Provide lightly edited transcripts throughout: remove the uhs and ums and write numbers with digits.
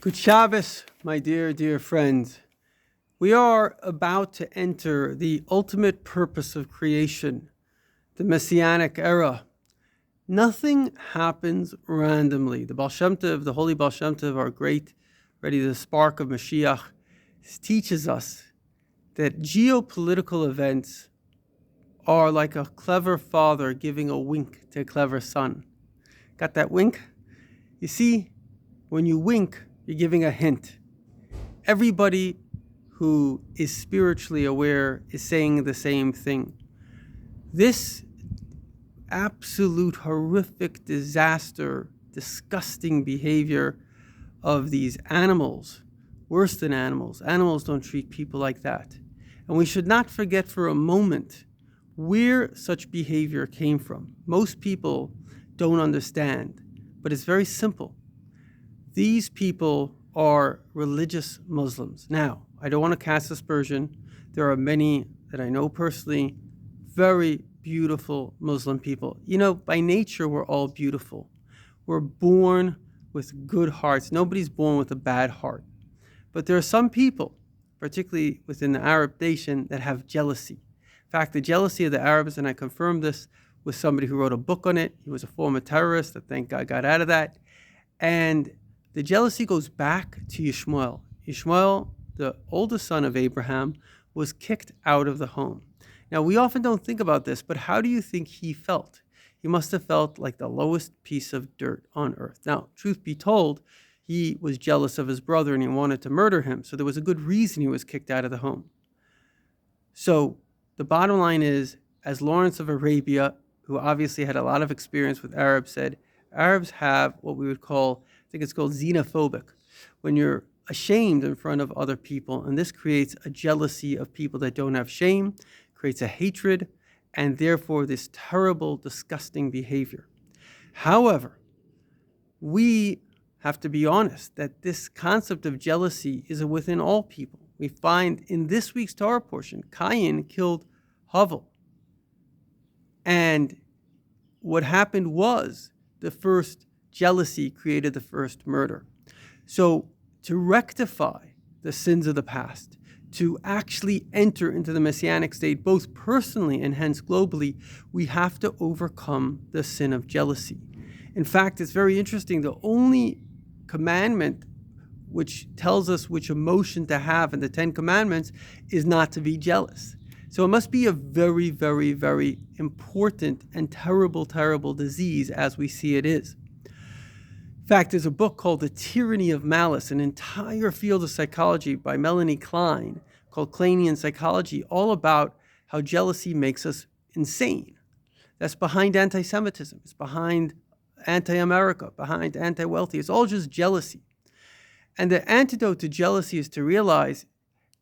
Good Shabbos, my dear, dear friends. We are about to enter the ultimate purpose of creation, the Messianic era. Nothing happens randomly. The Baal Shem Tov, the Holy Baal Shem Tov, our great, ready the spark of Mashiach, teaches us that geopolitical events are like a clever father giving a wink to a clever son. Got that wink? You see, when you wink, you're giving a hint. Everybody who is spiritually aware is saying the same thing. This absolute horrific disaster, disgusting behavior of these animals, worse than animals. Animals don't treat people like that. And we should not forget for a moment where such behavior came from. Most people don't understand, but it's very simple. These people are religious Muslims. Now, I don't want to cast aspersion. There are many that I know personally, very beautiful Muslim people. You know, by nature, we're all beautiful. We're born with good hearts. Nobody's born with a bad heart. But there are some people, particularly within the Arab nation, that have jealousy. In fact, the jealousy of the Arabs, and I confirmed this with somebody who wrote a book on it. He was a former terrorist that, thank God, got out of that. And the jealousy goes back to Yishmael. Yishmael, the oldest son of Abraham, was kicked out of the home. Now, we often don't think about this, but how do you think he felt? He must have felt like the lowest piece of dirt on earth. Now, truth be told, he was jealous of his brother and he wanted to murder him. So there was a good reason he was kicked out of the home. So the bottom line is, as Lawrence of Arabia, who obviously had a lot of experience with Arabs, said, Arabs have what we would call, I think it's called xenophobic, when you're ashamed in front of other people, and this creates a jealousy of people that don't have shame, creates a hatred, and therefore this terrible, disgusting behavior. However, we have to be honest that this concept of jealousy is within all people. We find in this week's Torah portion, Cain killed Havel. And what happened was the first jealousy created the first murder. So to rectify the sins of the past, to actually enter into the Messianic state, both personally and hence globally, we have to overcome the sin of jealousy. In fact, it's very interesting. The only commandment which tells us which emotion to have in the 10 Commandments is not to be jealous. So it must be a very, very, very important and terrible, terrible disease as we see it is. In fact, there's a book called The Tyranny of Malice, an entire field of psychology by Melanie Klein called Kleinian Psychology, all about how jealousy makes us insane. That's behind anti-Semitism. It's behind anti-America, behind anti-wealthy. It's all just jealousy. And the antidote to jealousy is to realize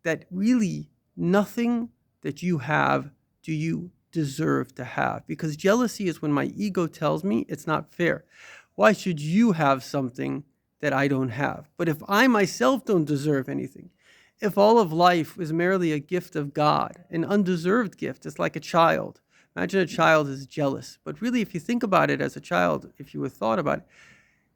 that really nothing that you have do you deserve to have. Because jealousy is when my ego tells me it's not fair. Why should you have something that I don't have? But if I myself don't deserve anything, if all of life is merely a gift of God, an undeserved gift, it's like a child. Imagine a child is jealous. But really, if you think about it as a child, if you were thought about it,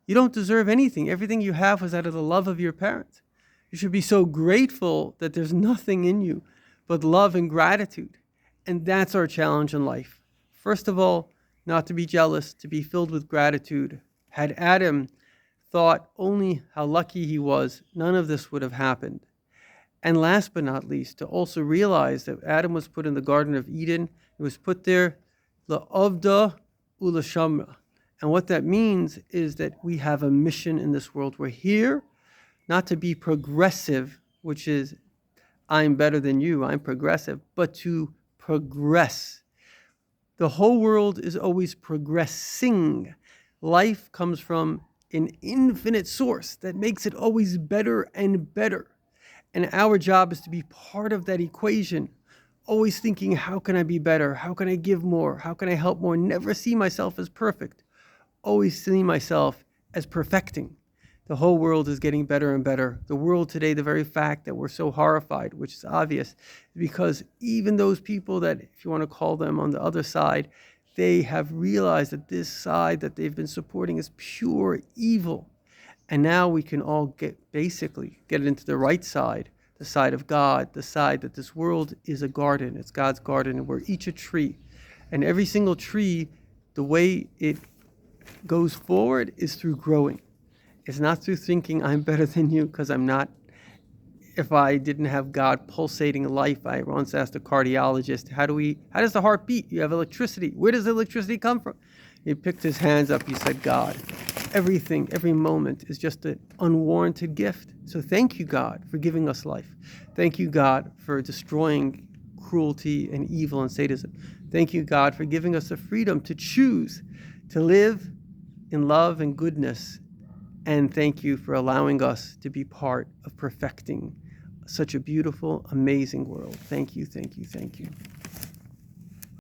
you don't deserve anything. Everything you have was out of the love of your parents. You should be so grateful that there's nothing in you but love and gratitude. And that's our challenge in life. First of all, not to be jealous, to be filled with gratitude. Had Adam thought only how lucky he was, none of this would have happened. And last but not least, to also realize that Adam was put in the Garden of Eden. He was put there, la'avda u'lashamra. And what that means is that we have a mission in this world. We're here not to be progressive, which is I'm better than you, I'm progressive, but to progress. The whole world is always progressing. Life comes from an infinite source that makes it always better and better. And our job is to be part of that equation, always thinking, how can I be better? How can I give more? How can I help more? Never see myself as perfect. Always see myself as perfecting. The whole world is getting better and better. The world today, the very fact that we're so horrified, which is obvious, because even those people that, if you want to call them on the other side, they have realized that this side that they've been supporting is pure evil. And now we can all get into the right side, the side of God, the side that this world is a garden. It's God's garden, and we're each a tree. And every single tree, the way it goes forward is through growing. It's not through thinking I'm better than you, because I'm not. If I didn't have God pulsating life, I once asked a cardiologist, how does the heart beat? You have electricity. Where does electricity come from? He picked his hands up. He said, God. Everything, every moment is just an unwarranted gift. So thank you, God, for giving us life. Thank you, God, for destroying cruelty and evil and sadism. Thank you, God, for giving us the freedom to choose to live in love and goodness. And thank you for allowing us to be part of perfecting such a beautiful, amazing world. Thank you, thank you, thank you.